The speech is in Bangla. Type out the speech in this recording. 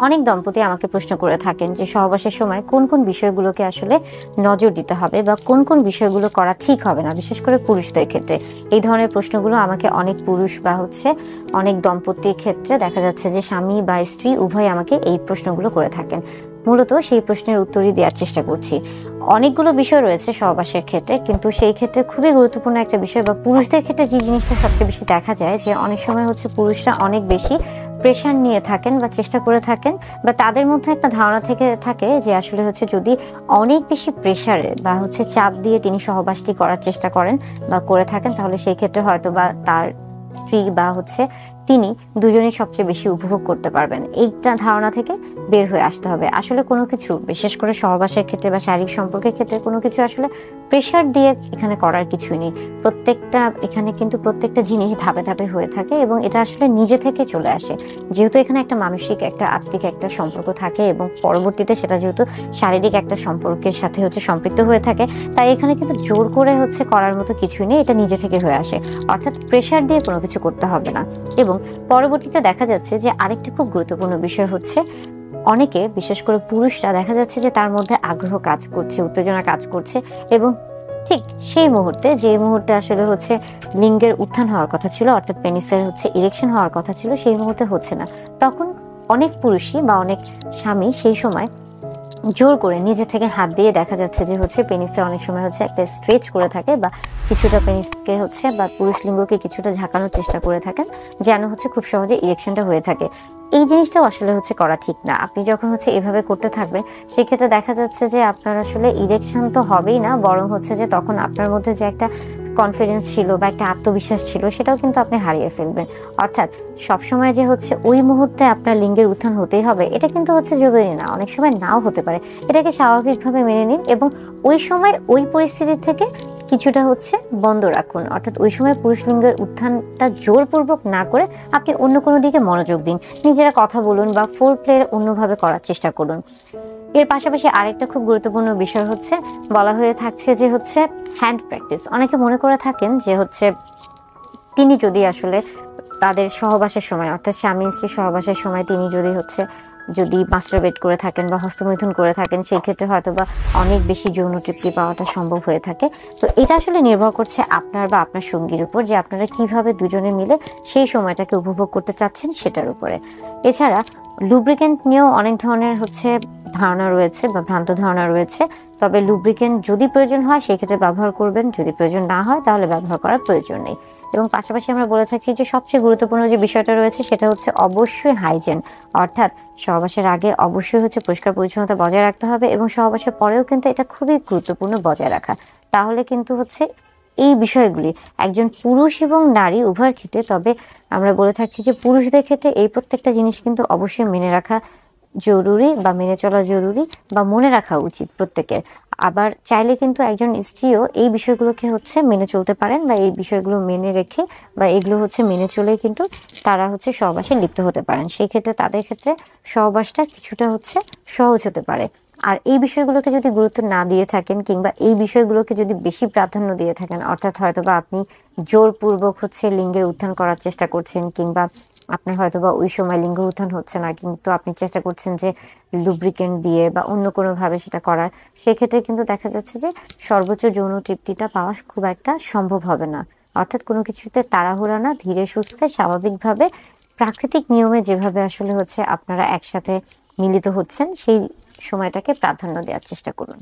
অনেক দম্পতি আমাকে প্রশ্ন করে থাকেন যে সহবাসের সময় কোন কোন বিষয়গুলোকে আসলে নজর দিতে হবে বা কোন কোন বিষয়গুলো করা ঠিক হবে না, বিশেষ করে পুরুষদের ক্ষেত্রে। এই ধরনের প্রশ্নগুলো আমাকে অনেক পুরুষ বা অনেক দম্পতির ক্ষেত্রে দেখা যাচ্ছে যে স্বামী বা স্ত্রী উভয় আমাকে এই প্রশ্নগুলো করে থাকেন। মূলত সেই প্রশ্নের উত্তরই দেওয়ার চেষ্টা করছি। অনেকগুলো বিষয় রয়েছে সহবাসের ক্ষেত্রে, কিন্তু সেই ক্ষেত্রে খুবই গুরুত্বপূর্ণ একটা বিষয় বা পুরুষদের ক্ষেত্রে যে জিনিসটা সবচেয়ে বেশি দেখা যায় যে অনেক সময় পুরুষরা অনেক বেশি প্রেশার নিয়ে থাকেন বা চেষ্টা করে থাকেন, বা তাদের মধ্যে একটা ধারণা থেকে থাকে যে আসলে যদি অনেক বেশি প্রেশারে বা চাপ দিয়ে তিনি সহবাসটি করার চেষ্টা করেন বা করে থাকেন, তাহলে সেই ক্ষেত্রে হয়তো বা তার স্ত্রী বা তিনি দুজনেই সবচেয়ে বেশি উপভোগ করতে পারবেন। এইটা ধারণা থেকে বের হয়ে আসতে হবে। আসলে কোনো কিছু, বিশেষ করে সহবাসের ক্ষেত্রে বা শারীরিক সম্পর্কের ক্ষেত্রে, কোনো কিছু আসলে প্রেশার দিয়ে এখানে করার কিছুই নেই। এখানে কিন্তু প্রত্যেকটা জিনিস ধাপে ধাপে হয়ে থাকে এবং এটা আসলে নিজে থেকে চলে আসে। যেহেতু এখানে একটা মানসিক, একটা আত্মিক একটা সম্পর্ক থাকে এবং পরবর্তীতে সেটা যেহেতু শারীরিক একটা সম্পর্কের সাথে সম্পৃক্ত হয়ে থাকে, তাই এখানে কিন্তু জোর করে করার মতো কিছুই নেই। এটা নিজে থেকে হয়ে আসে, অর্থাৎ প্রেশার দিয়ে কোনো কিছু করতে হবে না। এবং পরবর্তীতে দেখা যাচ্ছে যে আরেকটা খুব গুরুত্বপূর্ণ বিষয় অনেকে, বিশেষ করে পুরুষরা, দেখা যাচ্ছে যে তার মধ্যে আগ্রহ কাজ করছে, উত্তেজনা কাজ করছে এবং ঠিক সেই মুহূর্তে, যে মুহূর্তে আসলে লিঙ্গের উত্থান হওয়ার কথা ছিল, অর্থাৎ পেনিসের ইরেকশন হওয়ার কথা ছিল, সেই মুহূর্তে হচ্ছে না। তখন অনেক পুরুষই বা অনেক স্বামী সেই সময় জোর করে নিজে থেকে হাত দিয়ে দেখা যাচ্ছে যে পেনিসে অনেক সময় একটা স্ট্রেচ করে থাকে বা কিছুটা পেনিসকে বা পুরুষ লিঙ্গকে কিছুটা ঝাঁকানোর চেষ্টা করে থাকেন, যেন খুব সহজে ইরেকশনটা হয়ে থাকে। এই জিনিসটাও আসলে করা ঠিক না। আপনি যখন এভাবে করতে থাকবেন, সেক্ষেত্রে দেখা যাচ্ছে যে আপনার আসলে ইরেকশন তো হবেই না, বরং যে তখন আপনার মধ্যে যে একটা কনফিডেন্স ছিল বা একটা আত্মবিশ্বাস ছিল, সেটাও কিন্তু আপনি হারিয়ে ফেলবেন। অর্থাৎ সবসময় যে ওই মুহূর্তে আপনার লিঙ্গের উত্থান হতেই হবে, এটা কিন্তু জরুরি না। অনেক সময় নাও হতে পারে। এটাকে স্বাভাবিকভাবে মেনে নিন এবং ওই সময় ওই পরিস্থিতি থেকে কিছুটা বন্ধ রাখুন। অর্থাৎ ওই সময় পুরুষ লিঙ্গের উত্থানটা জোরপূর্বক না করে আপনি অন্য কোনো দিকে মনোযোগ দিন। নিজেরা কথা বলুন বা ফোর প্লে অন্যভাবে করার চেষ্টা করুন। এর পাশাপাশি আরেকটা খুব গুরুত্বপূর্ণ বিষয় বলা হয়ে থাকছে যে হ্যান্ড প্র্যাকটিস। অনেকে মনে করে থাকেন যে তিনি যদি আসলে তাদের সহবাসের সময়, অর্থাৎ স্বামী স্ত্রী সহবাসের সময় তিনি যদি মাস্টারবেট করে থাকেন বা হস্তমৈথুন করে থাকেন, সেই ক্ষেত্রে হয়তো বা অনেক বেশি যৌন তৃপ্তি পাওয়াটা সম্ভব হয়ে থাকে। তো এটা আসলে নির্ভর করছে আপনার বা আপনার সঙ্গীর উপর, যে আপনারা কিভাবে দুজনে মিলে সেই সময়টাকে উপভোগ করতে চাচ্ছেন সেটার উপরে। এছাড়া লুব্রিকেন্ট নিয়েও অনেক ধরনের ধারণা রয়েছে বা ভ্রান্ত ধারণা রয়েছে। তবে লুব্রিকেন্ট যদি প্রয়োজন হয় সেক্ষেত্রে ব্যবহার করবেন, যদি প্রয়োজন না হয় তাহলে ব্যবহার করার প্রয়োজন নেই। এবং পাশাপাশি আমরা বলে থাকছি যে সবচেয়ে গুরুত্বপূর্ণ যে বিষয়টা রয়েছে সেটা অবশ্যই হাইজেন। অর্থাৎ সহবাসের আগে অবশ্যই পরিষ্কার পরিচ্ছন্নতা বজায় রাখতে হবে এবং সহবাসের পরেও কিন্তু এটা খুবই গুরুত্বপূর্ণ বজায় রাখা। তাহলে কিন্তু এই বিষয়গুলি একজন পুরুষ এবং নারী উভয়ের ক্ষেত্রে, তবে আমরা বলে থাকছি যে পুরুষদের ক্ষেত্রে এই প্রত্যেকটা জিনিস কিন্তু অবশ্যই মেনে রাখা জরুরি বা মেনে চলা জরুরি বা মনে রাখা উচিত প্রত্যেকের। আবার চাইলে কিন্তু একজন স্ত্রীও এই বিষয়গুলোকে মেনে চলতে পারেন বা এই বিষয়গুলো মেনে রেখে বা এগুলো মেনে চলে কিন্তু তারা সহবাসে লিপ্ত হতে পারেন। সেই ক্ষেত্রে তাদের ক্ষেত্রে সহবাসটা কিছুটা সহজ হতে পারে। আর এই বিষয়গুলোকে যদি গুরুত্ব না দিয়ে থাকেন কিংবা এই বিষয়গুলোকে যদি বেশি প্রাধান্য দিয়ে থাকেন, অর্থাৎ হয়তোবা আপনি জোরপূর্বক লিঙ্গের উত্থান করার চেষ্টা করছেন কিংবা আপনার হয়তোবা ওই সময় লিঙ্গ উত্থান হচ্ছে না, কিন্তু আপনি চেষ্টা করছেন যে লুব্রিকেন্ট দিয়ে বা অন্য কোনোভাবে সেটা করার, সেক্ষেত্রে কিন্তু দেখা যাচ্ছে যে সর্বোচ্চ যৌন তৃপ্তিটা পাওয়া খুব একটা সম্ভব হবে না। অর্থাৎ কোনো কিছুতে তাড়াহুড়া না, ধীরে সুস্থে স্বাভাবিকভাবে প্রাকৃতিক নিয়মে যেভাবে আসলে আপনারা একসাথে মিলিত হচ্ছেন, সেই সময়টাকে প্রাধান্য দেওয়ার চেষ্টা করুন।